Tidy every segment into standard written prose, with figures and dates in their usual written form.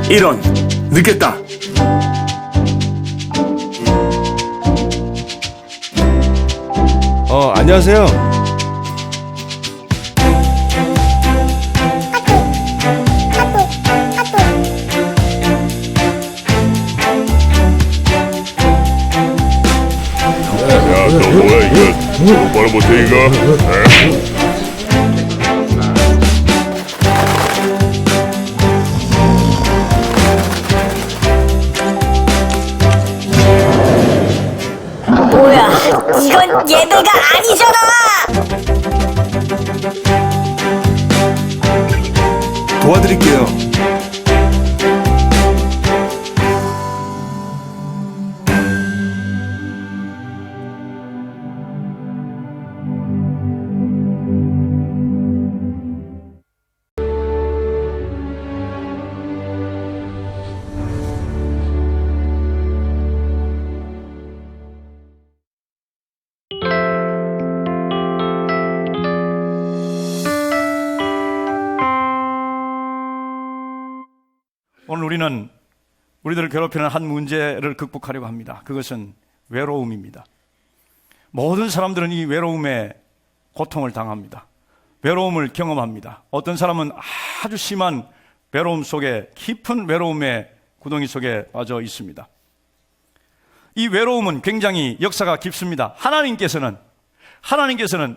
이런, 늦겠다. 안녕하세요. 야, 너 뭐야 이거? 똑바로 못해 이거? 에? 뭐야, 이건 예배가 아니잖아! 도와드릴게요. 오늘 우리는 우리들을 괴롭히는 한 문제를 극복하려고 합니다. 그것은 외로움입니다. 모든 사람들은 이 외로움에 고통을 당합니다. 외로움을 경험합니다. 어떤 사람은 아주 심한 외로움 속에, 깊은 외로움의 구덩이 속에 빠져 있습니다. 이 외로움은 굉장히 역사가 깊습니다. 하나님께서는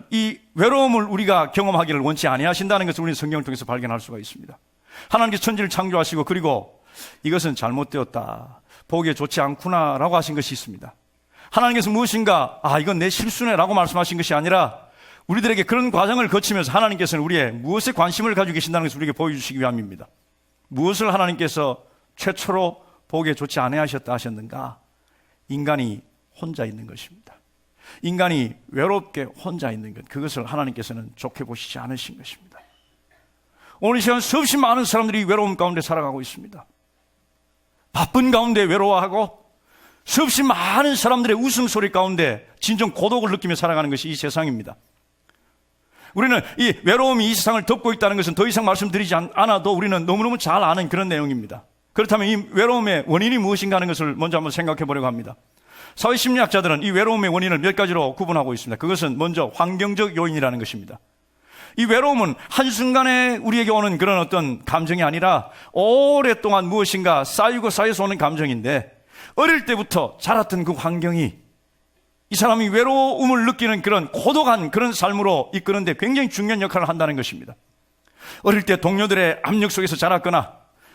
이 외로움을 우리가 경험하기를 원치 아니하신다는 것을 우리는 성경을 통해서 발견할 수가 있습니다. 하나님께서 천지를 창조하시고, 그리고 이것은 잘못되었다, 보기에 좋지 않구나 라고 하신 것이 있습니다. 하나님께서 무엇인가, 이건 내 실수네 라고 말씀하신 것이 아니라 우리들에게 그런 과정을 거치면서 하나님께서는 우리의 무엇에 관심을 가지고 계신다는 것을 우리에게 보여주시기 위함입니다. 무엇을 하나님께서 최초로 보기에 좋지 않으셨다 하셨는가? 인간이 혼자 있는 것입니다. 인간이 외롭게 혼자 있는 것, 그것을 하나님께서는 좋게 보시지 않으신 것입니다. 오늘 이 시간 수없이 많은 사람들이 외로움 가운데 살아가고 있습니다. 바쁜 가운데 외로워하고 수없이 많은 사람들의 웃음소리 가운데 진정 고독을 느끼며 살아가는 것이 이 세상입니다. 우리는 이 외로움이 이 세상을 덮고 있다는 것은 더 이상 말씀드리지 않아도 우리는 너무너무 잘 아는 그런 내용입니다. 그렇다면 이 외로움의 원인이 무엇인가 하는 것을 먼저 한번 생각해 보려고 합니다. 사회심리학자들은 이 외로움의 원인을 몇 가지로 구분하고 있습니다. 그것은 먼저 환경적 요인이라는 것입니다. 이 외로움은 한순간에 우리에게 오는 그런 어떤 감정이 아니라 오랫동안 무엇인가 쌓이고 쌓여서 오는 감정인데, 어릴 때부터 자랐던 그 환경이 이 사람이 외로움을 느끼는 그런 고독한 그런 삶으로 이끄는데 굉장히 중요한 역할을 한다는 것입니다. 어릴 때 동료들의 압력 속에서 자랐거나,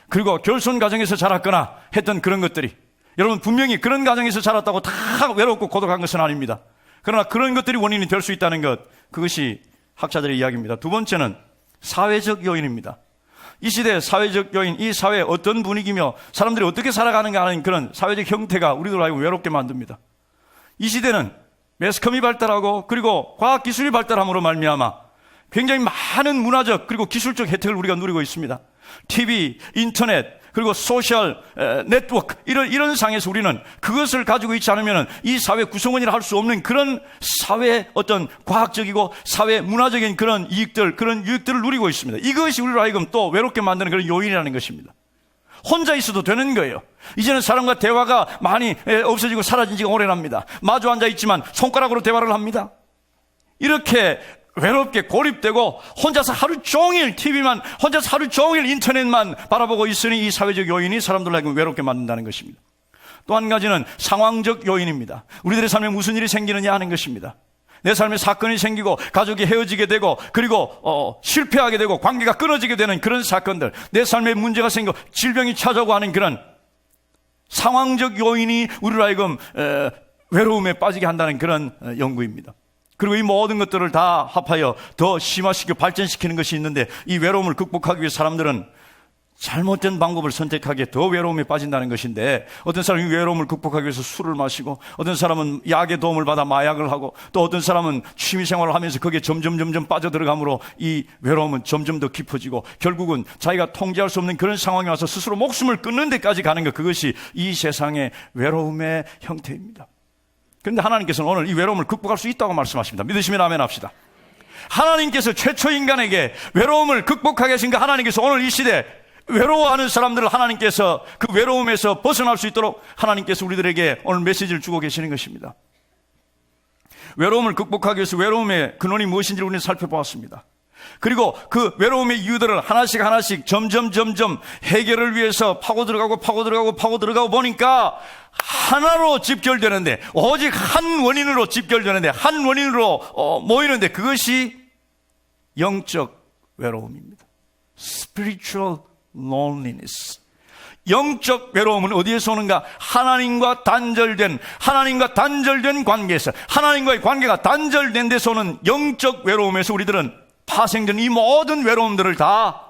그리고 결손 가정에서 자랐거나 했던 그런 것들이, 여러분 분명히 그런 가정에서 자랐다고 다 외롭고 고독한 것은 아닙니다. 그러나 그런 것들이 원인이 될 수 있다는 것, 그것이 학자들의 이야기입니다. 두 번째는 사회적 요인입니다. 이 시대의 사회적 요인, 이 사회의 어떤 분위기며 사람들이 어떻게 살아가는가 하는 그런 사회적 형태가 우리들 알고 외롭게 만듭니다. 이 시대는 매스컴이 발달하고, 그리고 과학기술이 발달함으로 말미암아 굉장히 많은 문화적 그리고 기술적 혜택을 우리가 누리고 있습니다. TV, 인터넷, 그리고 소셜 네트워크, 이런 상에서 우리는 그것을 가지고 있지 않으면 이 사회 구성원이라 할 수 없는 그런 사회 어떤 과학적이고 사회 문화적인 그런 이익들, 그런 유익들을 누리고 있습니다. 이것이 우리로 하여금 또 외롭게 만드는 그런 요인이라는 것입니다. 혼자 있어도 되는 거예요. 이제는 사람과 대화가 많이 없어지고 사라진 지가 오래납니다. 마주 앉아 있지만 손가락으로 대화를 합니다. 이렇게 외롭게 고립되고 혼자서 하루 종일 TV만, 혼자서 하루 종일 인터넷만 바라보고 있으니 이 사회적 요인이 사람들에게 외롭게 만든다는 것입니다. 또 한 가지는 상황적 요인입니다. 우리들의 삶에 무슨 일이 생기느냐 하는 것입니다. 내 삶에 사건이 생기고 가족이 헤어지게 되고, 그리고 실패하게 되고 관계가 끊어지게 되는 그런 사건들, 내 삶에 문제가 생기고 질병이 찾아오고 하는 그런 상황적 요인이 우리로 하여금 외로움에 빠지게 한다는 그런 연구입니다. 그리고 이 모든 것들을 다 합하여 더 심화시키고 발전시키는 것이 있는데, 이 외로움을 극복하기 위해 사람들은 잘못된 방법을 선택하기에 더 외로움에 빠진다는 것인데, 어떤 사람이 외로움을 극복하기 위해서 술을 마시고, 어떤 사람은 약의 도움을 받아 마약을 하고, 또 어떤 사람은 취미생활을 하면서 거기에 점점 빠져들어가므로 이 외로움은 점점 더 깊어지고, 결국은 자기가 통제할 수 없는 그런 상황이 와서 스스로 목숨을 끊는 데까지 가는 것, 그것이 이 세상의 외로움의 형태입니다. 그런데 하나님께서는 오늘 이 외로움을 극복할 수 있다고 말씀하십니다. 믿으시면 아멘 합시다. 하나님께서 최초 인간에게 외로움을 극복하게 하신 그 하나님께서 오늘 이 시대 외로워하는 사람들을 하나님께서 그 외로움에서 벗어날 수 있도록 하나님께서 우리들에게 오늘 메시지를 주고 계시는 것입니다. 외로움을 극복하기 위해서 외로움의 근원이 무엇인지를 우리는 살펴보았습니다. 그리고 그 외로움의 이유들을 하나씩 점점 해결을 위해서 파고 들어가고 보니까 하나로 집결되는데, 오직 한 원인으로 집결되는데, 한 원인으로 모이는데, 그것이 영적 외로움입니다. Spiritual loneliness. 영적 외로움은 어디에서 오는가? 하나님과 단절된 관계에서, 하나님과의 관계가 단절된 데서 오는 영적 외로움에서 우리들은 파생된 이 모든 외로움들을 다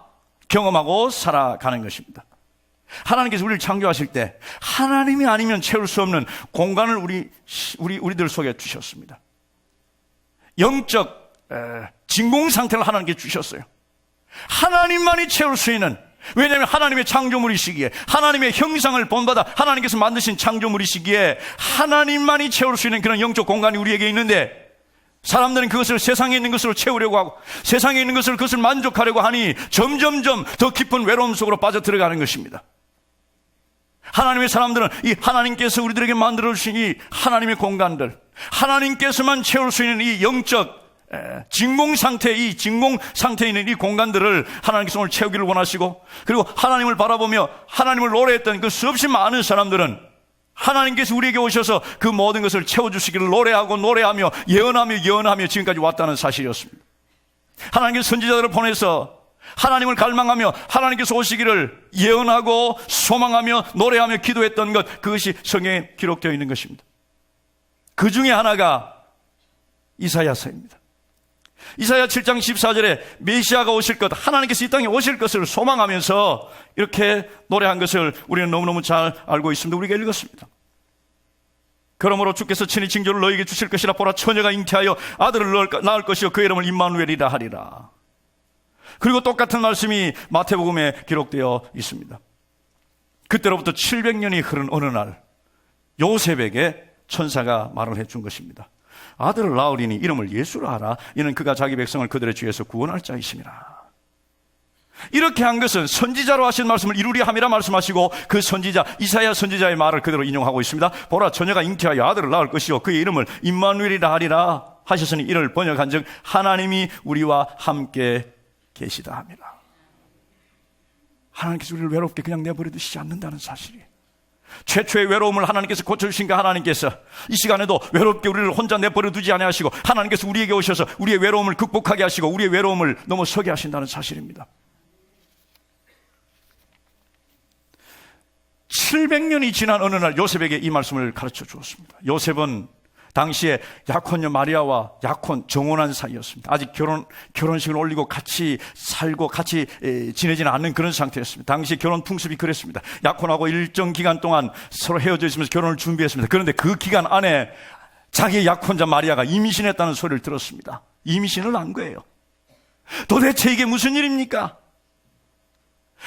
경험하고 살아가는 것입니다. 하나님께서 우리를 창조하실 때 하나님이 아니면 채울 수 없는 공간을 우리들 속에 주셨습니다. 영적 진공 상태를 하나님께 주셨어요. 하나님만이 채울 수 있는, 왜냐하면 하나님의 창조물이시기에, 하나님의 형상을 본받아 하나님께서 만드신 창조물이시기에 하나님만이 채울 수 있는 그런 영적 공간이 우리에게 있는데, 사람들은 그것을 세상에 있는 것으로 채우려고 하고 세상에 있는 것을 그것을 만족하려고 하니 점점점 더 깊은 외로움 속으로 빠져들어가는 것입니다. 하나님의 사람들은 이 하나님께서 우리들에게 만들어 주신 이 하나님의 공간들, 하나님께서만 채울 수 있는 이 영적 진공 상태에 있는 이 공간들을 하나님께서 오늘 채우기를 원하시고, 그리고 하나님을 바라보며 하나님을 노래했던 그 수없이 많은 사람들은 하나님께서 우리에게 오셔서 그 모든 것을 채워주시기를 노래하며 예언하며 지금까지 왔다는 사실이었습니다. 하나님께서 선지자들을 보내서 하나님을 갈망하며 하나님께서 오시기를 예언하고 소망하며 노래하며 기도했던 것, 그것이 성경에 기록되어 있는 것입니다. 그 중에 하나가 이사야서입니다. 이사야 7장 14절에 메시아가 오실 것, 하나님께서 이 땅에 오실 것을 소망하면서 이렇게 노래한 것을 우리는 너무너무 잘 알고 있습니다. 우리가 읽었습니다. 그러므로 주께서 친히 징조를 너에게 주실 것이라. 보라, 처녀가 잉태하여 아들을 낳을 것이요 그 이름을 임마누엘이라 하리라. 그리고 똑같은 말씀이 마태복음에 기록되어 있습니다. 그때로부터 700년이 흐른 어느 날 요셉에게 천사가 말을 해준 것입니다. 아들을 낳으리니 이름을 예수라 하라. 이는 그가 자기 백성을 그들의 죄에서 구원할 자이심이라. 이렇게 한 것은 선지자로 하신 말씀을 이루려 함이라 말씀하시고, 그 선지자 이사야 선지자의 말을 그대로 인용하고 있습니다. 보라, 처녀가 잉태하여 아들을 낳을 것이요 그의 이름을 임마누엘이라 하리라 하셨으니 이를 번역한 즉 하나님이 우리와 함께 계시다 함이라. 하나님께서 우리를 외롭게 그냥 내버려 두시지 않는다는 사실이에요. 최초의 외로움을 하나님께서 고쳐주신 그 하나님께서 이 시간에도 외롭게 우리를 혼자 내버려 두지 아니하시고, 하나님께서 우리에게 오셔서 우리의 외로움을 극복하게 하시고 우리의 외로움을 넘어서게 하신다는 사실입니다. 700년이 지난 어느 날 요셉에게 이 말씀을 가르쳐 주었습니다. 요셉은 당시에 약혼녀 마리아와 정혼한 사이였습니다. 아직 결혼식을 올리고 같이 살고 같이 지내지는 않는 그런 상태였습니다. 당시 결혼 풍습이 그랬습니다. 약혼하고 일정 기간 동안 서로 헤어져 있으면서 결혼을 준비했습니다. 그런데 그 기간 안에 자기의 약혼자 마리아가 임신했다는 소리를 들었습니다. 임신을 한 거예요. 도대체 이게 무슨 일입니까?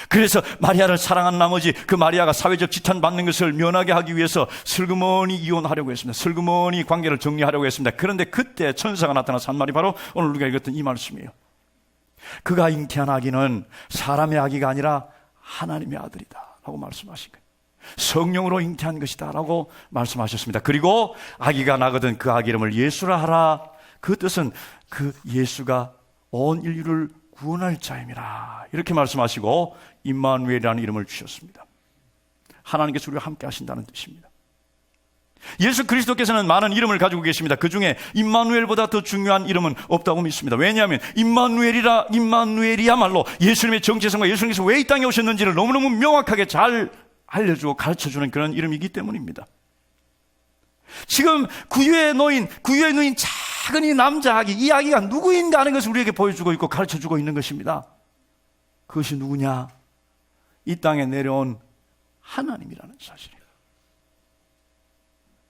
그래서 마리아를 사랑한 나머지 그 마리아가 사회적 지탄받는 것을 면하게 하기 위해서 슬그머니 이혼하려고 했습니다. 슬그머니 관계를 정리하려고 했습니다. 그런데 그때 천사가 나타나서 한 말이 바로 오늘 우리가 읽었던 이 말씀이에요. 그가 잉태한 아기는 사람의 아기가 아니라 하나님의 아들이다 라고 말씀하신 거예요. 성령으로 잉태한 것이다 라고 말씀하셨습니다. 그리고 아기가 나거든 그 아기 이름을 예수라 하라. 그 뜻은 그 예수가 온 인류를 구원할 자임이라 이렇게 말씀하시고 임마누엘이라는 이름을 주셨습니다. 하나님께서 우리와 함께 하신다는 뜻입니다. 예수 그리스도께서는 많은 이름을 가지고 계십니다. 그 중에 임마누엘보다 더 중요한 이름은 없다고 믿습니다. 왜냐하면 임마누엘이야말로 예수님의 정체성과 예수님께서 왜 이 땅에 오셨는지를 너무너무 명확하게 잘 알려주고 가르쳐주는 그런 이름이기 때문입니다. 지금 구유에 놓인 작은 이 남자 아기, 이 아기가 누구인가 하는 것을 우리에게 보여주고 있고 가르쳐주고 있는 것입니다. 그것이 누구냐? 이 땅에 내려온 하나님이라는 사실이에요.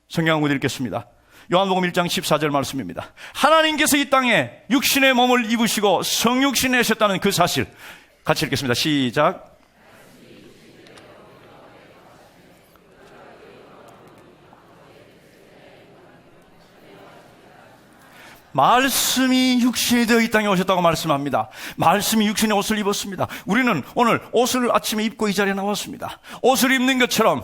성경 한번 읽겠습니다. 요한복음 1장 14절 말씀입니다. 하나님께서 이 땅에 육신의 몸을 입으시고 성육신을 하셨다는 그 사실 같이 읽겠습니다. 시작. 말씀이 육신이 되어 이 땅에 오셨다고 말씀합니다. 말씀이 육신의 옷을 입었습니다. 우리는 오늘 옷을 아침에 입고 이 자리에 나왔습니다. 옷을 입는 것처럼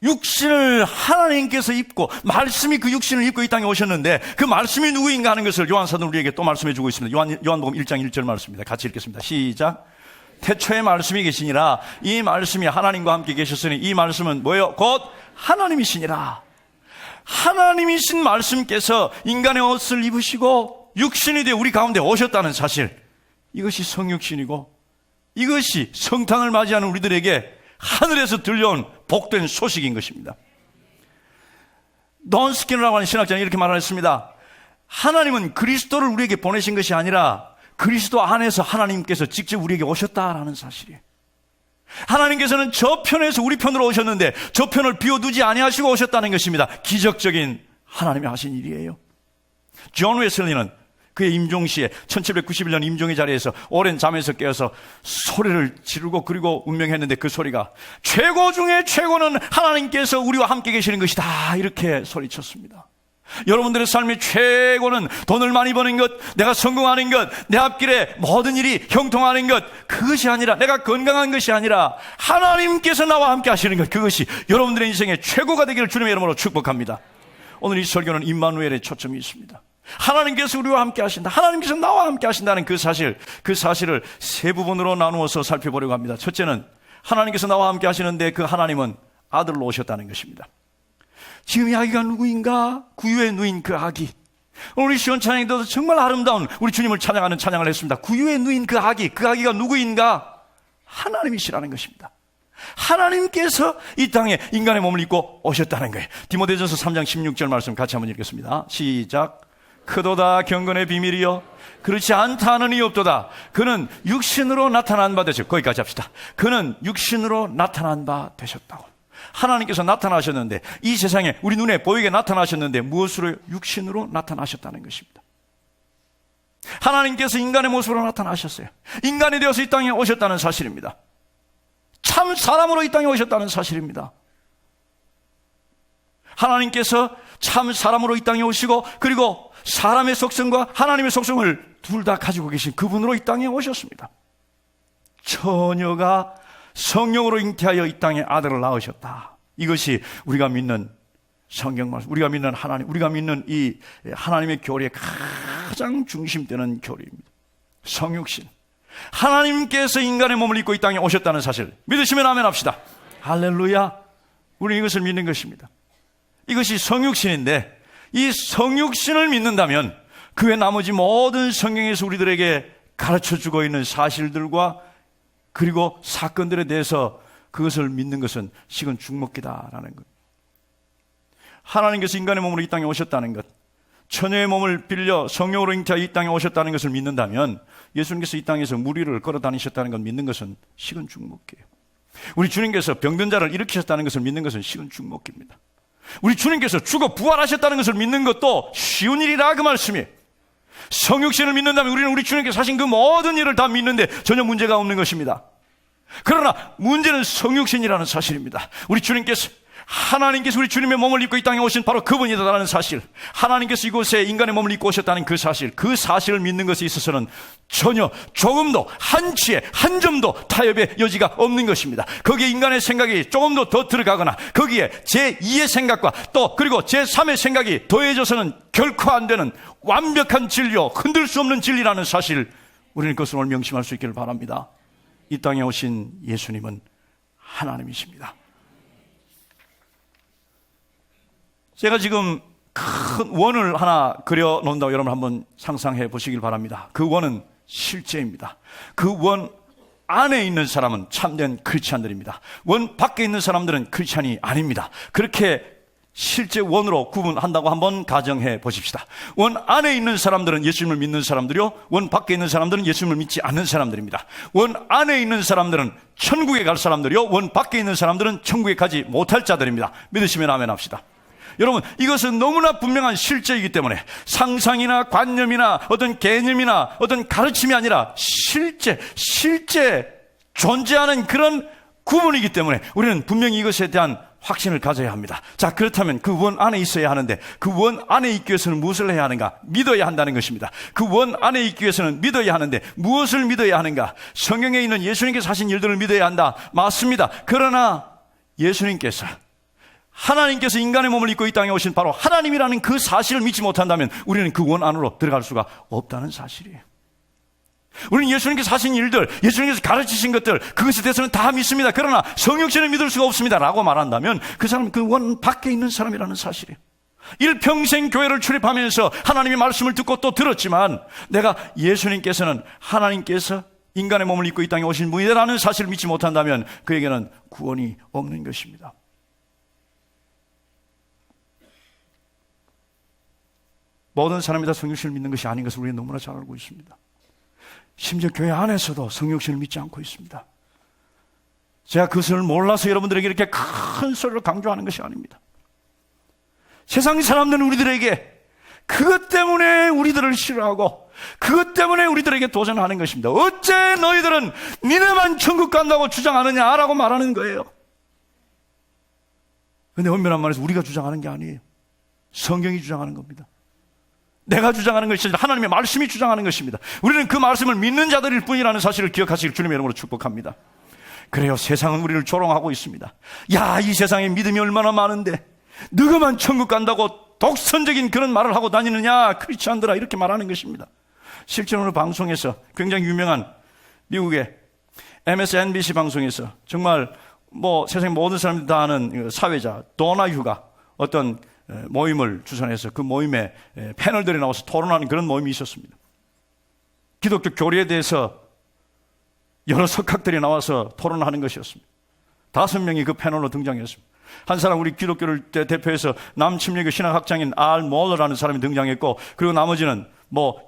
육신을 하나님께서 입고 말씀이 그 육신을 입고 이 땅에 오셨는데 그 말씀이 누구인가 하는 것을 요한사도는 우리에게 또 말씀해 주고 있습니다. 요한복음 1장 1절 말씀입니다. 같이 읽겠습니다. 시작. 태초에 말씀이 계시니라. 이 말씀이 하나님과 함께 계셨으니 이 말씀은 뭐예요? 곧 하나님이시니라. 하나님이신 말씀께서 인간의 옷을 입으시고 육신이 되어 우리 가운데 오셨다는 사실, 이것이 성육신이고 이것이 성탄을 맞이하는 우리들에게 하늘에서 들려온 복된 소식인 것입니다. 돈 스키너라고 하는 신학자는 이렇게 말했습니다. 하나님은 그리스도를 우리에게 보내신 것이 아니라 그리스도 안에서 하나님께서 직접 우리에게 오셨다라는 사실이에요. 하나님께서는 저 편에서 우리 편으로 오셨는데 저 편을 비워두지 아니하시고 오셨다는 것입니다. 기적적인 하나님이 하신 일이에요. 존 웨슬리는 그의 임종시에 1791년 임종의 자리에서 오랜 잠에서 깨어서 소리를 지르고 그리고 운명했는데 그 소리가 최고 중에 최고는 하나님께서 우리와 함께 계시는 것이다, 이렇게 소리쳤습니다. 여러분들의 삶의 최고는 돈을 많이 버는 것, 내가 성공하는 것, 내 앞길에 모든 일이 형통하는 것, 그것이 아니라, 내가 건강한 것이 아니라 하나님께서 나와 함께 하시는 것, 그것이 여러분들의 인생의 최고가 되기를 주님의 이름으로 축복합니다. 오늘 이 설교는 임마누엘의 초점이 있습니다. 하나님께서 우리와 함께 하신다, 하나님께서 나와 함께 하신다는 그 사실을 세 부분으로 나누어서 살펴보려고 합니다. 첫째는 하나님께서 나와 함께 하시는데 그 하나님은 아들로 오셨다는 것입니다. 지금 이 아기가 누구인가? 구유에 누인 그 아기. 오늘 우리 시온 찬양에도 정말 아름다운 우리 주님을 찬양하는 찬양을 했습니다. 구유에 누인 그 아기가 누구인가? 하나님이시라는 것입니다. 하나님께서 이 땅에 인간의 몸을 입고 오셨다는 거예요. 디모데전서 3장 16절 말씀 같이 한번 읽겠습니다. 시작. 크도다 경건의 비밀이요 그렇지 않다 하는 이 없도다. 그는 육신으로 나타난 바 되셨고, 거기까지 합시다. 그는 육신으로 나타난 바 되셨다고. 하나님께서 나타나셨는데, 이 세상에 우리 눈에 보이게 나타나셨는데 무엇으로? 육신으로 나타나셨다는 것입니다. 하나님께서 인간의 모습으로 나타나셨어요. 인간이 되어서 이 땅에 오셨다는 사실입니다. 참 사람으로 이 땅에 오셨다는 사실입니다. 하나님께서 참 사람으로 이 땅에 오시고 그리고 사람의 속성과 하나님의 속성을 둘 다 가지고 계신 그분으로 이 땅에 오셨습니다. 처녀가 성령으로 잉태하여 이 땅에 아들을 낳으셨다. 이것이 우리가 믿는 성경 말씀, 우리가 믿는 하나님, 우리가 믿는 이 하나님의 교리의 가장 중심되는 교리입니다. 성육신. 하나님께서 인간의 몸을 입고 이 땅에 오셨다는 사실 믿으시면 아멘 합시다. 할렐루야. 우리는 이것을 믿는 것입니다. 이것이 성육신인데, 이 성육신을 믿는다면 그 외 나머지 모든 성경에서 우리들에게 가르쳐주고 있는 사실들과 그리고 사건들에 대해서 그것을 믿는 것은 식은 죽먹기다라는 것. 하나님께서 인간의 몸으로 이 땅에 오셨다는 것, 처녀의 몸을 빌려 성령으로 잉태하여 이 땅에 오셨다는 것을 믿는다면 예수님께서 이 땅에서 무리를 걸어 다니셨다는 것 믿는 것은 식은 죽먹기예요. 우리 주님께서 병든 자를 일으키셨다는 것을 믿는 것은 식은 죽먹기입니다. 우리 주님께서 죽어 부활하셨다는 것을 믿는 것도 쉬운 일이라 그 말씀이에요. 성육신을 믿는다면 우리는 우리 주님께서 하신 그 모든 일을 다 믿는데 전혀 문제가 없는 것입니다. 그러나 문제는 성육신이라는 사실입니다. 우리 주님께서, 하나님께서 우리 주님의 몸을 입고 이 땅에 오신 바로 그분이다라는 사실, 하나님께서 이곳에 인간의 몸을 입고 오셨다는 그 사실을 믿는 것에 있어서는 전혀 조금도 한치의 한 점도 타협의 여지가 없는 것입니다. 거기에 인간의 생각이 조금도 더 들어가거나 거기에 제2의 생각과 또 그리고 제3의 생각이 더해져서는 결코 안 되는 완벽한 진리요, 흔들 수 없는 진리라는 사실, 우리는 그것을 오늘 명심할 수 있기를 바랍니다. 이 땅에 오신 예수님은 하나님이십니다. 제가 지금 큰 원을 하나 그려놓는다고 여러분 한번 상상해 보시길 바랍니다. 그 원은 실제입니다. 그 원 안에 있는 사람은 참된 크리스찬들입니다. 원 밖에 있는 사람들은 크리스찬이 아닙니다. 그렇게 실제 원으로 구분한다고 한번 가정해 보십시다. 원 안에 있는 사람들은 예수님을 믿는 사람들이요, 원 밖에 있는 사람들은 예수님을 믿지 않는 사람들입니다. 원 안에 있는 사람들은 천국에 갈 사람들이요, 원 밖에 있는 사람들은 천국에 가지 못할 자들입니다. 믿으시면 아멘 합시다. 여러분, 이것은 너무나 분명한 실제이기 때문에 상상이나 관념이나 어떤 개념이나 어떤 가르침이 아니라 실제 존재하는 그런 구분이기 때문에 우리는 분명히 이것에 대한 확신을 가져야 합니다. 자, 그렇다면 그 원 안에 있어야 하는데 그 원 안에 있기 위해서는 무엇을 해야 하는가? 믿어야 한다는 것입니다. 그 원 안에 있기 위해서는 믿어야 하는데 무엇을 믿어야 하는가? 성경에 있는 예수님께서 하신 일들을 믿어야 한다. 맞습니다. 그러나 예수님께서 하나님께서 인간의 몸을 입고 이 땅에 오신 바로 하나님이라는 그 사실을 믿지 못한다면 우리는 그 원 안으로 들어갈 수가 없다는 사실이에요. 우리는 예수님께서 하신 일들, 예수님께서 가르치신 것들, 그것에 대해서는 다 믿습니다. 그러나 성육신을 믿을 수가 없습니다 라고 말한다면 그 사람은 그 원 밖에 있는 사람이라는 사실이에요. 일평생 교회를 출입하면서 하나님의 말씀을 듣고 또 들었지만 내가 예수님께서는 하나님께서 인간의 몸을 입고 이 땅에 오신 분이라는 사실을 믿지 못한다면 그에게는 구원이 없는 것입니다. 모든 사람이 다 성육신을 믿는 것이 아닌 것을 우리는 너무나 잘 알고 있습니다. 심지어 교회 안에서도 성육신을 믿지 않고 있습니다. 제가 그것을 몰라서 여러분들에게 이렇게 큰 소리로 강조하는 것이 아닙니다. 세상 사람들은 우리들에게 그것 때문에 우리들을 싫어하고 그것 때문에 우리들에게 도전하는 것입니다. 어째 너희들은 니네만 천국 간다고 주장하느냐라고 말하는 거예요. 그런데 엄밀한 말해서 우리가 주장하는 게 아니에요. 성경이 주장하는 겁니다. 내가 주장하는 것이 아니라 하나님의 말씀이 주장하는 것입니다. 우리는 그 말씀을 믿는 자들일 뿐이라는 사실을 기억하시길 주님의 이름으로 축복합니다. 그래요, 세상은 우리를 조롱하고 있습니다. 야, 이 세상에 믿음이 얼마나 많은데 너가만 천국 간다고 독선적인 그런 말을 하고 다니느냐, 크리스찬들아, 이렇게 말하는 것입니다. 실제로 오늘 방송에서 굉장히 유명한 미국의 MSNBC 방송에서 정말 세상의 모든 사람들이 다 아는 사회자 도나휴가 어떤 모임을 주선해서 그 모임에 패널들이 나와서 토론하는 그런 모임이 있었습니다. 기독교 교리에 대해서 여러 석학들이 나와서 토론하는 것이었습니다. 5명이 그 패널로 등장했습니다. 한 사람, 우리 기독교를 대표해서 남침례교 신학학장인 알 몰러라는 사람이 등장했고, 그리고 나머지는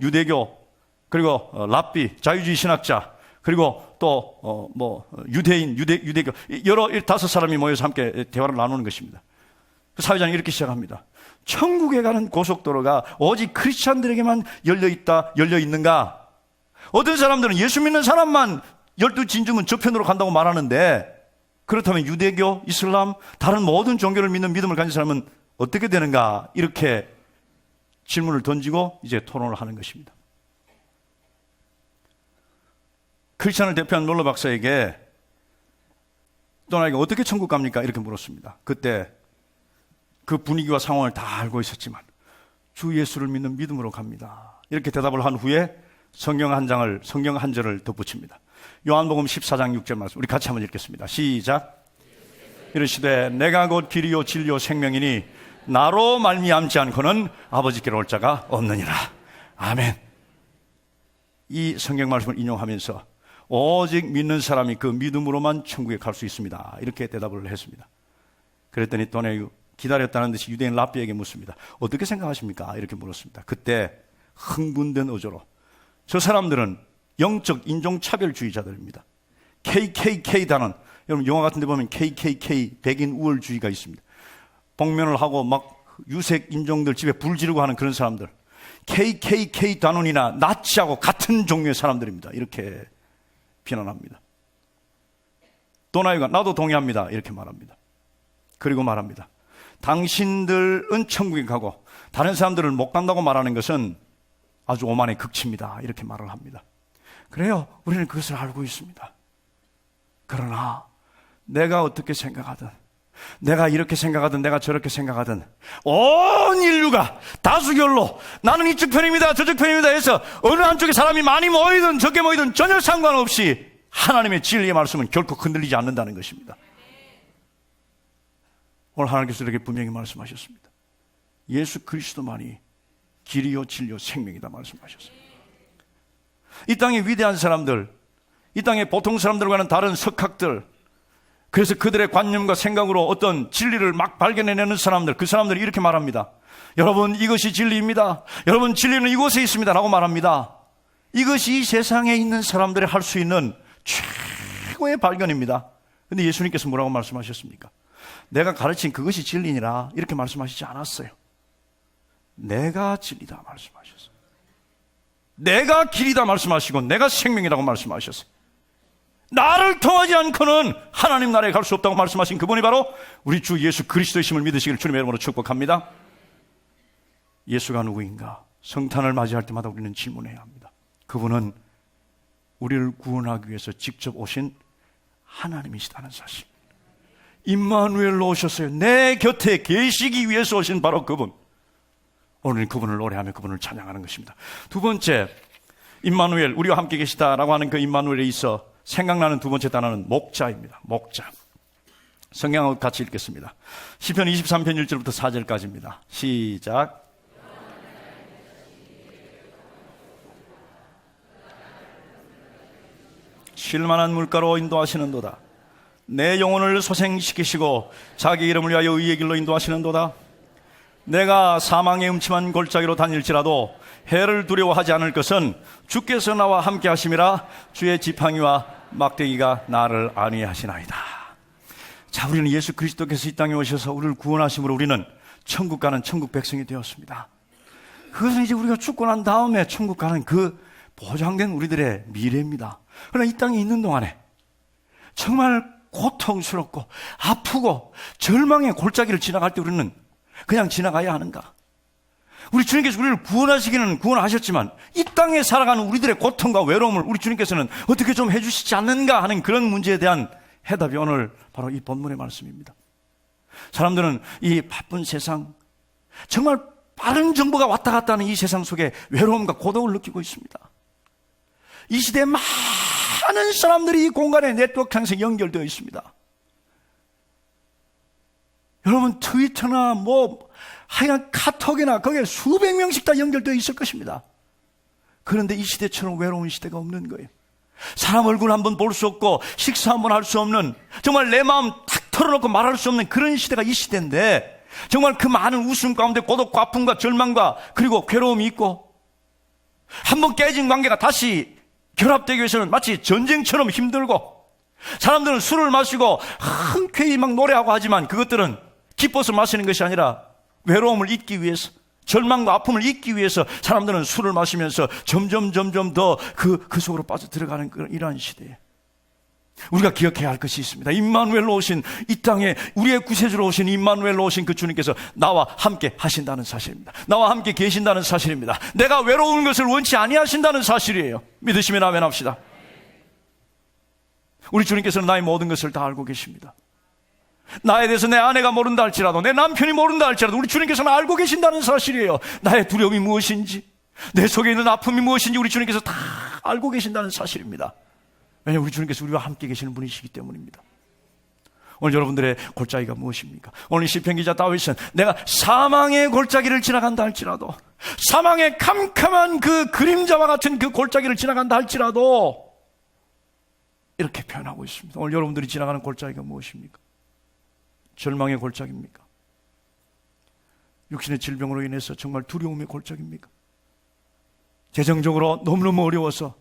유대교, 그리고 랍비, 자유주의 신학자, 그리고 또 유대인, 유대교, 여러 5사람이 모여서 함께 대화를 나누는 것입니다. 그 사회자는 이렇게 시작합니다. 천국에 가는 고속도로가 오직 크리스찬들에게만 열려 있는가? 어떤 사람들은 예수 믿는 사람만 12진주문 저편으로 간다고 말하는데, 그렇다면 유대교, 이슬람, 다른 모든 종교를 믿는 믿음을 가진 사람은 어떻게 되는가? 이렇게 질문을 던지고 이제 토론을 하는 것입니다. 크리스찬을 대표한 몰러 박사에게 또나에게 어떻게 천국 갑니까? 이렇게 물었습니다. 그때 그 분위기와 상황을 다 알고 있었지만 주 예수를 믿는 믿음으로 갑니다. 이렇게 대답을 한 후에 성경 한 절을 덧붙입니다. 요한복음 14장 6절 말씀, 우리 같이 한번 읽겠습니다. 시작. 이르시되 내가 곧 길이요 진리요 생명이니 나로 말미암지 않고는 아버지께로 올 자가 없느니라. 아멘. 이 성경 말씀을 인용하면서 오직 믿는 사람이 그 믿음으로만 천국에 갈 수 있습니다. 이렇게 대답을 했습니다. 그랬더니 또내 기다렸다는 듯이 유대인 랍비에게 묻습니다. 어떻게 생각하십니까? 이렇게 물었습니다. 그때 흥분된 어조로, 저 사람들은 영적 인종차별주의자들입니다. KKK 단원, 여러분 영화 같은 데 보면 KKK 백인 우월주의가 있습니다. 복면을 하고 막 유색 인종들 집에 불 지르고 하는 그런 사람들, KKK 단원이나 나치하고 같은 종류의 사람들입니다. 이렇게 비난합니다. 도나이가 나도 동의합니다. 이렇게 말합니다. 그리고 말합니다. 당신들은 천국에 가고 다른 사람들은 못 간다고 말하는 것은 아주 오만의 극치입니다. 이렇게 말을 합니다. 그래요, 우리는 그것을 알고 있습니다. 그러나 내가 어떻게 생각하든, 내가 이렇게 생각하든 내가 저렇게 생각하든 온 인류가 다수결로 나는 이쪽 편입니다 저쪽 편입니다 해서 어느 한쪽에 사람이 많이 모이든 적게 모이든 전혀 상관없이 하나님의 진리의 말씀은 결코 흔들리지 않는다는 것입니다. 오늘 하나님께서 이렇게 분명히 말씀하셨습니다. 예수 그리스도만이 길이요 진리요 생명이다 말씀하셨습니다. 이 땅의 위대한 사람들, 이 땅의 보통 사람들과는 다른 석학들, 그래서 그들의 관념과 생각으로 어떤 진리를 막 발견해내는 사람들, 그 사람들이 이렇게 말합니다. 여러분, 이것이 진리입니다. 여러분, 진리는 이곳에 있습니다 라고 말합니다. 이것이 이 세상에 있는 사람들이 할 수 있는 최고의 발견입니다. 그런데 예수님께서 뭐라고 말씀하셨습니까? 내가 가르친 그것이 진리니라 이렇게 말씀하시지 않았어요. 내가 진리다 말씀하셨어요. 내가 길이다 말씀하시고 내가 생명이라고 말씀하셨어요. 나를 통하지 않고는 하나님 나라에 갈 수 없다고 말씀하신 그분이 바로 우리 주 예수 그리스도이심을 믿으시기를 주님의 이름으로 축복합니다. 예수가 누구인가? 성탄을 맞이할 때마다 우리는 질문해야 합니다. 그분은 우리를 구원하기 위해서 직접 오신 하나님이시다는 사실. 임마누엘로 오셨어요. 내 곁에 계시기 위해서 오신 바로 그분. 오늘 그분을 노래하며 그분을 찬양하는 것입니다. 두 번째, 임마누엘, 우리와 함께 계시다라고 하는 그 임마누엘에 있어 생각나는 두 번째 단어는 목자입니다. 목자. 성경을 같이 읽겠습니다. 시편 23편 1절부터 4절까지입니다. 시작. 쉴만한 물가로 인도하시는도다. 내 영혼을 소생시키시고 자기 이름을 위하여 의의 길로 인도하시는도다. 내가 사망의 음침한 골짜기로 다닐지라도 해를 두려워하지 않을 것은 주께서 나와 함께 하심이라. 주의 지팡이와 막대기가 나를 안위하시나이다. 자, 우리는 예수 그리스도께서 이 땅에 오셔서 우리를 구원하심으로 우리는 천국 가는 천국 백성이 되었습니다. 그것은 이제 우리가 죽고 난 다음에 천국 가는 그 보장된 우리들의 미래입니다. 그러나 이 땅에 있는 동안에 정말 고통스럽고 아프고 절망의 골짜기를 지나갈 때 우리는 그냥 지나가야 하는가? 우리 주님께서 우리를 구원하시기는 구원하셨지만 이 땅에 살아가는 우리들의 고통과 외로움을 우리 주님께서는 어떻게 좀 해주시지 않는가 하는 그런 문제에 대한 해답이 오늘 바로 이 본문의 말씀입니다. 사람들은 이 바쁜 세상, 정말 빠른 정보가 왔다 갔다 하는 이 세상 속에 외로움과 고독을 느끼고 있습니다. 이 시대에 많은 사람들이 이 공간에 네트워크 상에서 연결되어 있습니다. 여러분 트위터나 하여간 카톡이나 거기에 수백 명씩 다 연결되어 있을 것입니다. 그런데 이 시대처럼 외로운 시대가 없는 거예요. 사람 얼굴 한번 볼 수 없고 식사 한번 할 수 없는, 정말 내 마음 탁 털어놓고 말할 수 없는 그런 시대가 이 시대인데, 정말 그 많은 웃음 가운데 고독과 아픔과 절망과 그리고 괴로움이 있고, 한번 깨진 관계가 다시 결합되기 위해서는 마치 전쟁처럼 힘들고, 사람들은 술을 마시고 흔쾌히 막 노래하고 하지만 그것들은 기뻐서 마시는 것이 아니라 외로움을 잊기 위해서, 절망과 아픔을 잊기 위해서 사람들은 술을 마시면서 점점 더 그 속으로 빠져들어가는 이러한 시대에 우리가 기억해야 할 것이 있습니다. 임마누엘로 오신, 이 땅에 우리의 구세주로 오신 임마누엘로 오신 그 주님께서 나와 함께 하신다는 사실입니다. 나와 함께 계신다는 사실입니다. 내가 외로운 것을 원치 아니하신다는 사실이에요. 믿으시면 아멘 합시다. 우리 주님께서는 나의 모든 것을 다 알고 계십니다. 나에 대해서 내 아내가 모른다 할지라도, 내 남편이 모른다 할지라도 우리 주님께서는 알고 계신다는 사실이에요. 나의 두려움이 무엇인지, 내 속에 있는 아픔이 무엇인지 우리 주님께서 다 알고 계신다는 사실입니다. 왜냐하면 우리 주님께서 우리와 함께 계시는 분이시기 때문입니다. 오늘 여러분들의 골짜기가 무엇입니까? 오늘 시편 기자 다윗은 내가 사망의 골짜기를 지나간다 할지라도, 사망의 캄캄한 그 그림자와 같은 그 골짜기를 지나간다 할지라도 이렇게 표현하고 있습니다. 오늘 여러분들이 지나가는 골짜기가 무엇입니까? 절망의 골짜기입니까? 육신의 질병으로 인해서 정말 두려움의 골짜기입니까? 재정적으로 너무너무 어려워서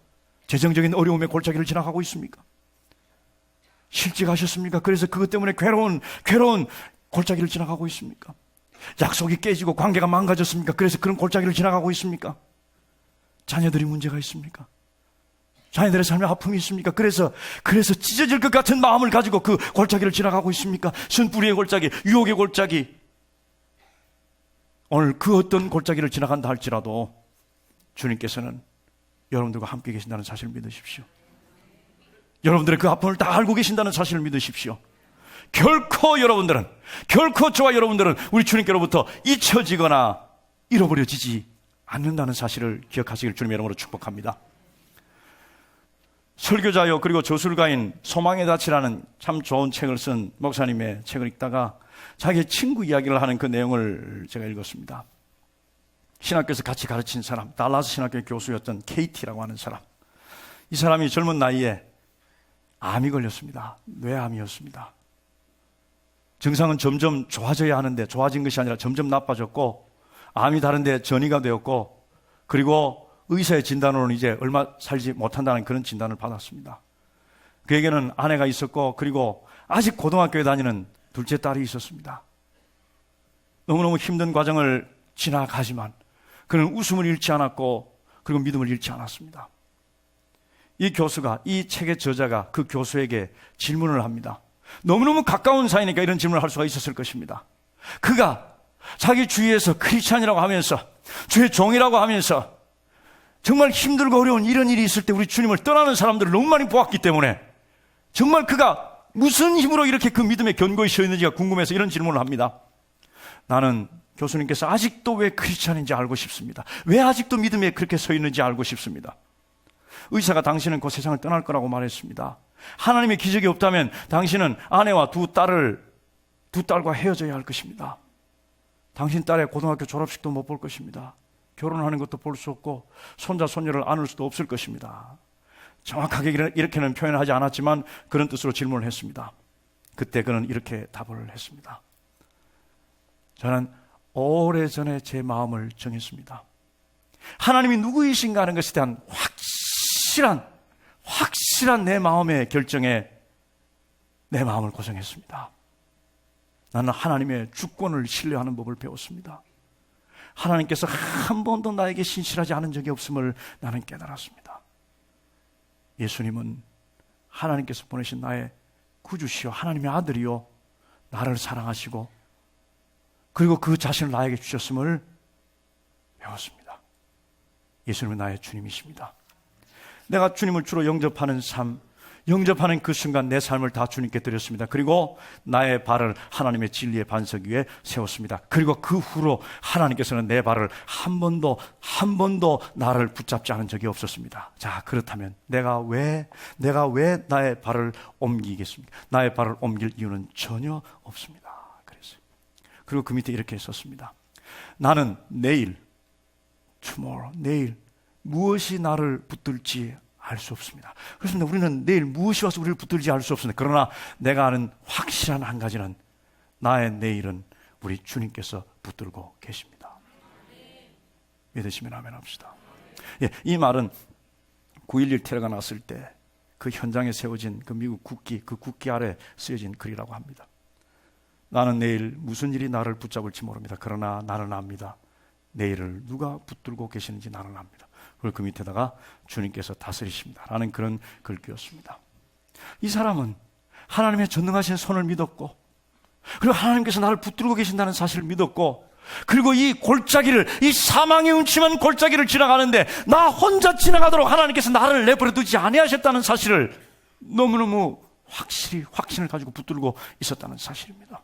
재정적인 어려움의 골짜기를 지나가고 있습니까? 실직하셨습니까? 그래서 그것 때문에 괴로운 골짜기를 지나가고 있습니까? 약속이 깨지고 관계가 망가졌습니까? 그래서 그런 골짜기를 지나가고 있습니까? 자녀들이 문제가 있습니까? 자녀들의 삶에 아픔이 있습니까? 그래서 찢어질 것 같은 마음을 가지고 그 골짜기를 지나가고 있습니까? 순뿌리의 골짜기, 유혹의 골짜기. 오늘 그 어떤 골짜기를 지나간다 할지라도 주님께서는 여러분들과 함께 계신다는 사실을 믿으십시오. 여러분들의 그 아픔을 다 알고 계신다는 사실을 믿으십시오. 결코 저와 여러분들은 우리 주님께로부터 잊혀지거나 잃어버려지지 않는다는 사실을 기억하시길 주님의 이름으로 축복합니다. 설교자요 그리고 저술가인 소망의 닻이라는 참 좋은 책을 쓴 목사님의 책을 읽다가 자기의 친구 이야기를 하는 그 내용을 제가 읽었습니다. 신학교에서 같이 가르친 사람, 달라스 신학교 교수였던 KT라고 하는 사람. 이 사람이 젊은 나이에 암이 걸렸습니다. 뇌암이었습니다. 증상은 점점 좋아져야 하는데 좋아진 것이 아니라 점점 나빠졌고, 암이 다른데 전이가 되었고, 그리고 의사의 진단으로는 이제 얼마 살지 못한다는 그런 진단을 받았습니다. 그에게는 아내가 있었고, 그리고 아직 고등학교에 다니는 둘째 딸이 있었습니다. 너무너무 힘든 과정을 지나가지만 그는 웃음을 잃지 않았고, 그리고 믿음을 잃지 않았습니다. 이 교수가, 이 책의 저자가 그 교수에게 질문을 합니다. 너무너무 가까운 사이니까 이런 질문을 할 수가 있었을 것입니다. 그가 자기 주위에서 크리스찬이라고 하면서 주의 종이라고 하면서 정말 힘들고 어려운 이런 일이 있을 때 우리 주님을 떠나는 사람들을 너무 많이 보았기 때문에 정말 그가 무슨 힘으로 이렇게 그 믿음에 견고히 서 있는지가 궁금해서 이런 질문을 합니다. 나는 교수님께서 아직도 왜 크리스찬인지 알고 싶습니다. 왜 아직도 믿음에 그렇게 서 있는지 알고 싶습니다. 의사가 당신은 그 세상을 떠날 거라고 말했습니다. 하나님의 기적이 없다면 당신은 아내와 두 딸과 헤어져야 할 것입니다. 당신 딸의 고등학교 졸업식도 못 볼 것입니다. 결혼하는 것도 볼 수 없고 손자 손녀를 안을 수도 없을 것입니다. 정확하게 이렇게는 표현하지 않았지만 그런 뜻으로 질문을 했습니다. 그때 그는 이렇게 답을 했습니다. 저는 오래전에 제 마음을 정했습니다. 하나님이 누구이신가 하는 것에 대한 확실한 내 마음의 결정에 내 마음을 고정했습니다. 나는 하나님의 주권을 신뢰하는 법을 배웠습니다. 하나님께서 한 번도 나에게 신실하지 않은 적이 없음을 나는 깨달았습니다. 예수님은 하나님께서 보내신 나의 구주시요 하나님의 아들이요 나를 사랑하시고 그리고 그 자신을 나에게 주셨음을 배웠습니다. 예수님은 나의 주님이십니다. 내가 주님을 주로 영접하는 삶, 영접하는 그 순간 내 삶을 다 주님께 드렸습니다. 그리고 나의 발을 하나님의 진리의 반석 위에 세웠습니다. 그리고 그 후로 하나님께서는 내 발을 한 번도 나를 붙잡지 않은 적이 없었습니다. 자, 그렇다면 내가 왜 나의 발을 옮기겠습니까? 나의 발을 옮길 이유는 전혀 없습니다. 그랬어요. 그리고 그 밑에 이렇게 썼습니다. 나는 내일 무엇이 나를 붙들지 알 수 없습니다. 그렇습니다. 우리는 내일 무엇이 와서 우리를 붙들지 알 수 없습니다. 그러나 내가 아는 확실한 한 가지는 나의 내일은 우리 주님께서 붙들고 계십니다. 믿으시면 아멘 합시다. 예, 이 말은 9.11 테러가 났을 때 그 현장에 세워진 그 미국 국기 아래 쓰여진 글이라고 합니다. 나는 내일 무슨 일이 나를 붙잡을지 모릅니다. 그러나 나는 압니다. 내일을 누가 붙들고 계시는지 나는 압니다. 그리고 그 밑에다가 주님께서 다스리십니다 라는 그런 글귀였습니다. 이 사람은 하나님의 전능하신 손을 믿었고 그리고 하나님께서 나를 붙들고 계신다는 사실을 믿었고 그리고 이 골짜기를, 이 사망의 음침한 골짜기를 지나가는데 나 혼자 지나가도록 하나님께서 나를 내버려 두지 아니하셨다는 사실을 너무너무 확신을 가지고 붙들고 있었다는 사실입니다.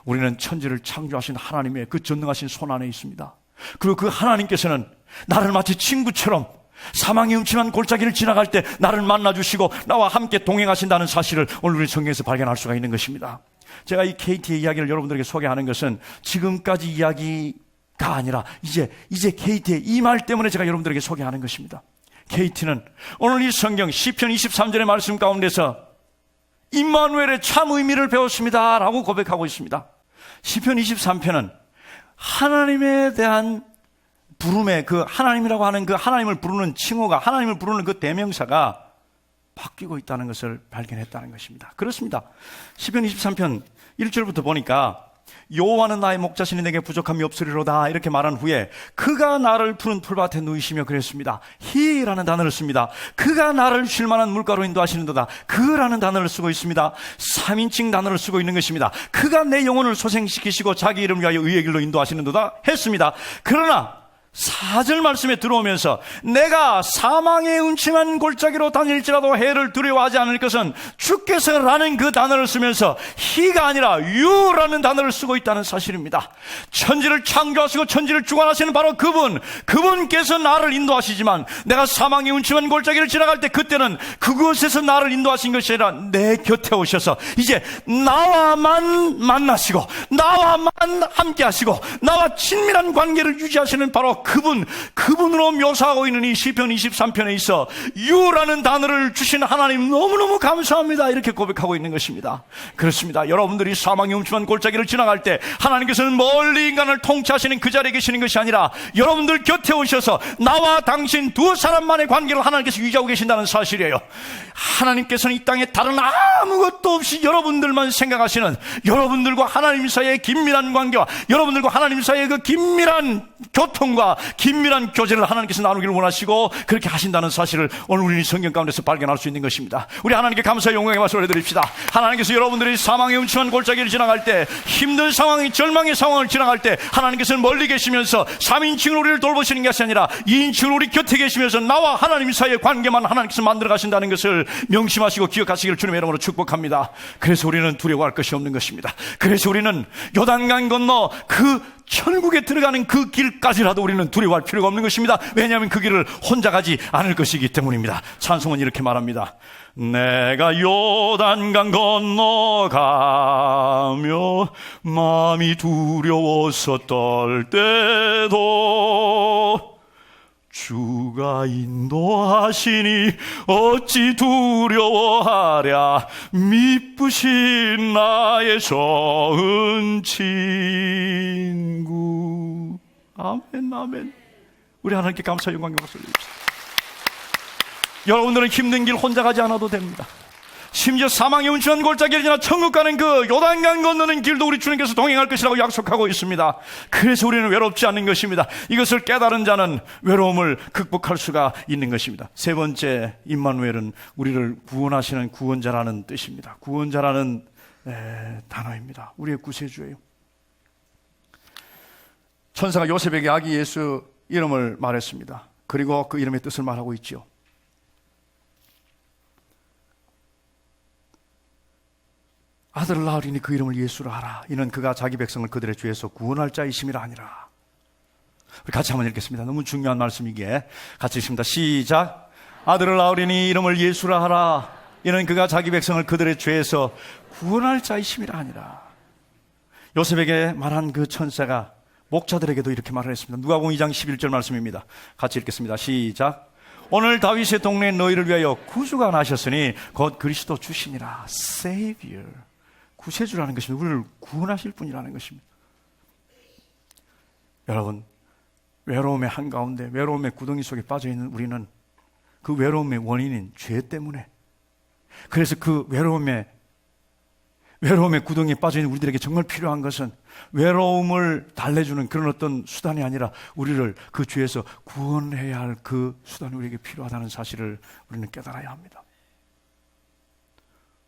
우리는 천지를 창조하신 하나님의 그 전능하신 손 안에 있습니다. 그리고 그 하나님께서는 나를 마치 친구처럼 사망의 음침한 골짜기를 지나갈 때 나를 만나주시고 나와 함께 동행하신다는 사실을 오늘 우리 성경에서 발견할 수가 있는 것입니다. 제가 이 KT의 이야기를 여러분들에게 소개하는 것은 지금까지 이야기가 아니라 이제 KT의 이 말 때문에 제가 여러분들에게 소개하는 것입니다. KT는 오늘 이 성경 시편 23절의 말씀 가운데서 임마누엘의 참 의미를 배웠습니다 라고 고백하고 있습니다. 시편 23편은 하나님에 대한 부름의 그 하나님이라고 하는 그 하나님을 부르는 칭호가, 하나님을 부르는 그 대명사가 바뀌고 있다는 것을 발견했다는 것입니다. 그렇습니다. 시편 23편 1절부터 보니까 여호와는 나의 목자시니 내게 부족함이 없으리로다 이렇게 말한 후에 그가 나를 푸른 풀밭에 누이시며 그랬습니다. He라는 단어를 씁니다. 그가 나를 쉴 만한 물가로 인도하시는도다. 그라는 단어를 쓰고 있습니다. 3인칭 단어를 쓰고 있는 것입니다. 그가 내 영혼을 소생시키시고 자기 이름을 위하여 의의 길로 인도하시는도다 했습니다. 그러나 4절 말씀에 들어오면서 내가 사망의 음침한 골짜기로 다닐지라도 해를 두려워하지 않을 것은 주께서라는 그 단어를 쓰면서 He가 아니라 You라는 단어를 쓰고 있다는 사실입니다. 천지를 창조하시고 천지를 주관하시는 바로 그분께서 나를 인도하시지만 내가 사망의 음침한 골짜기를 지나갈 때 그때는 그곳에서 나를 인도하신 것이 아니라 내 곁에 오셔서 이제 나와만 만나시고 나와만 함께 하시고 나와 친밀한 관계를 유지하시는 바로 그분으로 묘사하고 있는 이 시편 23편에 있어 유라는 단어를 주신 하나님 너무너무 감사합니다 이렇게 고백하고 있는 것입니다. 그렇습니다. 여러분들이 사망의 음침한 골짜기를 지나갈 때 하나님께서는 멀리 인간을 통치하시는 그 자리에 계시는 것이 아니라 여러분들 곁에 오셔서 나와 당신 두 사람만의 관계를 하나님께서 유지하고 계신다는 사실이에요. 하나님께서는 이 땅에 다른 아무것도 없이 여러분들만 생각하시는, 여러분들과 하나님 사이의 긴밀한 관계와 여러분들과 하나님 사이의 그 긴밀한 교통과 긴밀한 교제를 하나님께서 나누기를 원하시고 그렇게 하신다는 사실을 오늘 우리는 성경 가운데서 발견할 수 있는 것입니다. 우리 하나님께 감사의 영광의 말씀을 해드립시다. 하나님께서 여러분들이 사망의 음침한 골짜기를 지나갈 때, 힘든 상황이, 절망의 상황을 지나갈 때 하나님께서는 멀리 계시면서 3인칭으로 우리를 돌보시는 것이 아니라 2인칭으로 우리 곁에 계시면서 나와 하나님 사이의 관계만 하나님께서 만들어 가신다는 것을 명심하시고 기억하시기를 주님의 이름으로 축복합니다. 그래서 우리는 두려워할 것이 없는 것입니다. 그래서 우리는 요단강 건너 그 천국에 들어가는 그 길까지라도 우리는 두려워할 필요가 없는 것입니다. 왜냐하면 그 길을 혼자 가지 않을 것이기 때문입니다. 찬송은 이렇게 말합니다. 내가 요단강 건너가며 마음이 두려워서 떨 때도 주가 인도하시니 어찌 두려워하랴. 미쁘신 나의 좋은 친구. 아멘, 아멘. 우리 하나님께 감사 영광의 박수를 드립시다. 여러분들은 힘든 길 혼자 가지 않아도 됩니다. 심지어 사망의 음침한 골짜기를 지나 천국 가는 그 요단강 건너는 길도 우리 주님께서 동행할 것이라고 약속하고 있습니다. 그래서 우리는 외롭지 않는 것입니다. 이것을 깨달은 자는 외로움을 극복할 수가 있는 것입니다. 세 번째, 임마누엘은 우리를 구원하시는 구원자라는 뜻입니다. 구원자라는 단어입니다. 우리의 구세주예요. 천사가 요셉에게 아기 예수 이름을 말했습니다. 그리고 그 이름의 뜻을 말하고 있죠. 아들을 낳으리니 그 이름을 예수라 하라. 이는 그가 자기 백성을 그들의 죄에서 구원할 자이심이라 하니라. 우리 같이 한번 읽겠습니다. 너무 중요한 말씀이기에 같이 읽습니다. 시작. 아들을 낳으리니 이름을 예수라 하라. 이는 그가 자기 백성을 그들의 죄에서 구원할 자이심이라 하니라. 요셉에게 말한 그 천사가 목자들에게도 이렇게 말을 했습니다. 누가복음 2장 11절 말씀입니다. 같이 읽겠습니다. 시작. 오늘 다윗의 동네에 너희를 위하여 구주가 나셨으니 곧 그리스도 주시니라. Savior. 구세주라는 것입니다. 우리를 구원하실 분이라는 것입니다. 여러분, 외로움의 한가운데, 외로움의 구덩이 속에 빠져있는 우리는 그 외로움의 원인인 죄 때문에, 그래서 그 외로움의 구덩이에 빠져있는 우리들에게 정말 필요한 것은 외로움을 달래주는 그런 어떤 수단이 아니라 우리를 그 죄에서 구원해야 할 그 수단이 우리에게 필요하다는 사실을 우리는 깨달아야 합니다.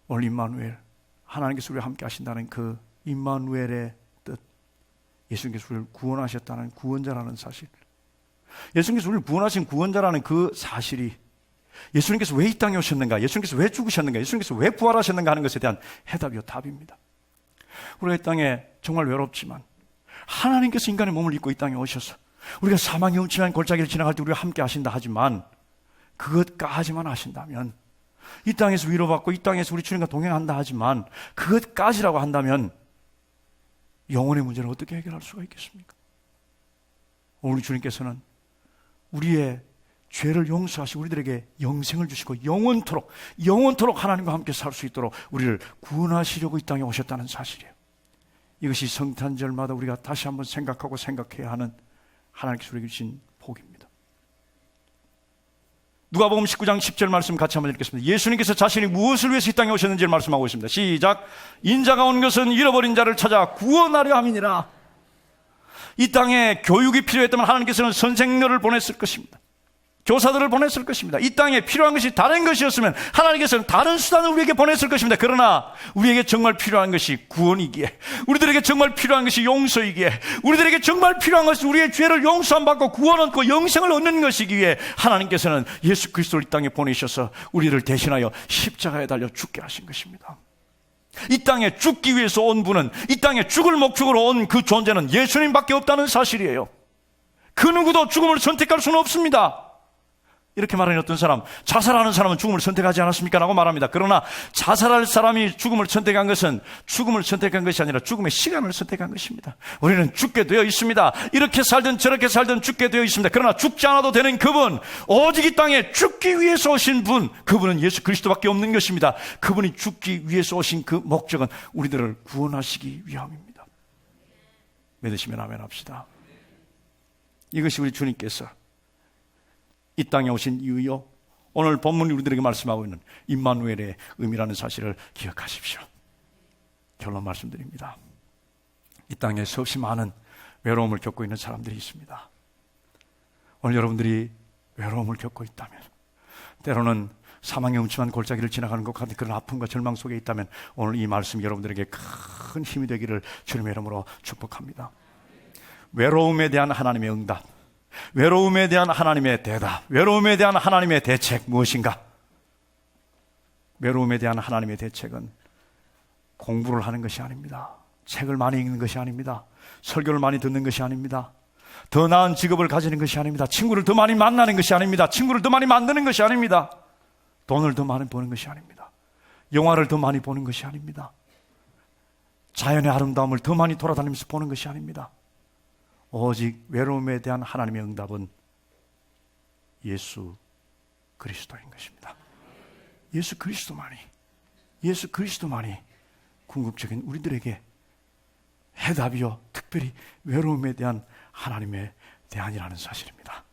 오늘 임마누엘, 하나님께서 우리와 함께 하신다는 그 임마누엘의 뜻, 예수님께서 우리를 구원하셨다는 구원자라는 사실, 예수님께서 우리를 구원하신 구원자라는 그 사실이 예수님께서 왜 이 땅에 오셨는가, 예수님께서 왜 죽으셨는가, 예수님께서 왜 부활하셨는가 하는 것에 대한 해답이요, 답입니다. 우리가 이 땅에 정말 외롭지만 하나님께서 인간의 몸을 입고 이 땅에 오셔서 우리가 사망의 음침한 골짜기를 지나갈 때 우리와 함께 하신다 하지만, 그것까지만 하신다면, 이 땅에서 위로받고 이 땅에서 우리 주님과 동행한다 하지만 그것까지라고 한다면 영혼의 문제를 어떻게 해결할 수가 있겠습니까? 오늘 주님께서는 우리의 죄를 용서하시고 우리들에게 영생을 주시고 영원토록 하나님과 함께 살 수 있도록 우리를 구원하시려고 이 땅에 오셨다는 사실이에요. 이것이 성탄절마다 우리가 다시 한번 생각하고 생각해야 하는 하나님께서 우리에게 주신 복입니다. 누가복음 19장 10절 말씀 같이 한번 읽겠습니다. 예수님께서 자신이 무엇을 위해서 이 땅에 오셨는지를 말씀하고 있습니다. 시작. 인자가 온 것은 잃어버린 자를 찾아 구원하려 함이니라. 이 땅에 교육이 필요했다면 하나님께서는 선생들을 보냈을 것입니다. 교사들을 보냈을 것입니다. 이 땅에 필요한 것이 다른 것이었으면 하나님께서는 다른 수단을 우리에게 보냈을 것입니다. 그러나 우리에게 정말 필요한 것이 구원이기에, 우리들에게 정말 필요한 것이 용서이기에, 우리들에게 정말 필요한 것은 우리의 죄를 용서함 받고 구원 얻고 영생을 얻는 것이기에 하나님께서는 예수 그리스도를 이 땅에 보내셔서 우리를 대신하여 십자가에 달려 죽게 하신 것입니다. 이 땅에 죽기 위해서 온 분은, 이 땅에 죽을 목적으로 온 그 존재는 예수님밖에 없다는 사실이에요. 그 누구도 죽음을 선택할 수는 없습니다. 이렇게 말하는 어떤 사람, 자살하는 사람은 죽음을 선택하지 않았습니까? 라고 말합니다. 그러나 자살할 사람이 죽음을 선택한 것은 죽음을 선택한 것이 아니라 죽음의 시간을 선택한 것입니다. 우리는 죽게 되어 있습니다. 이렇게 살든 저렇게 살든 죽게 되어 있습니다. 그러나 죽지 않아도 되는 그분, 오직 이 땅에 죽기 위해서 오신 분, 그분은 예수 그리스도밖에 없는 것입니다. 그분이 죽기 위해서 오신 그 목적은 우리들을 구원하시기 위함입니다. 믿으시면 아멘 합시다. 이것이 우리 주님께서 이 땅에 오신 이유요, 오늘 본문이 우리들에게 말씀하고 있는 임마누엘의 의미라는 사실을 기억하십시오. 결론 말씀드립니다. 이 땅에 수없이 많은 외로움을 겪고 있는 사람들이 있습니다. 오늘 여러분들이 외로움을 겪고 있다면, 때로는 사망의 음침한 골짜기를 지나가는 것 같은 그런 아픔과 절망 속에 있다면 오늘 이 말씀이 여러분들에게 큰 힘이 되기를 주님의 이름으로 축복합니다. 외로움에 대한 하나님의 응답, 외로움에 대한 하나님의 대답, 외로움에 대한 하나님의 대책 무엇인가? 외로움에 대한 하나님의 대책은 공부를 하는 것이 아닙니다. 책을 많이 읽는 것이 아닙니다. 설교를 많이 듣는 것이 아닙니다. 더 나은 직업을 가지는 것이 아닙니다. 친구를 더 많이 만나는 것이 아닙니다. 친구를 더 많이 만드는 것이 아닙니다. 돈을 더 많이 버는 것이 아닙니다. 영화를 더 많이 보는 것이 아닙니다. 자연의 아름다움을 더 많이 돌아다니면서 보는 것이 아닙니다. 오직 외로움에 대한 하나님의 응답은 예수 그리스도인 것입니다. 예수 그리스도만이 궁극적인 우리들에게 해답이요, 특별히 외로움에 대한 하나님의 대안이라는 사실입니다.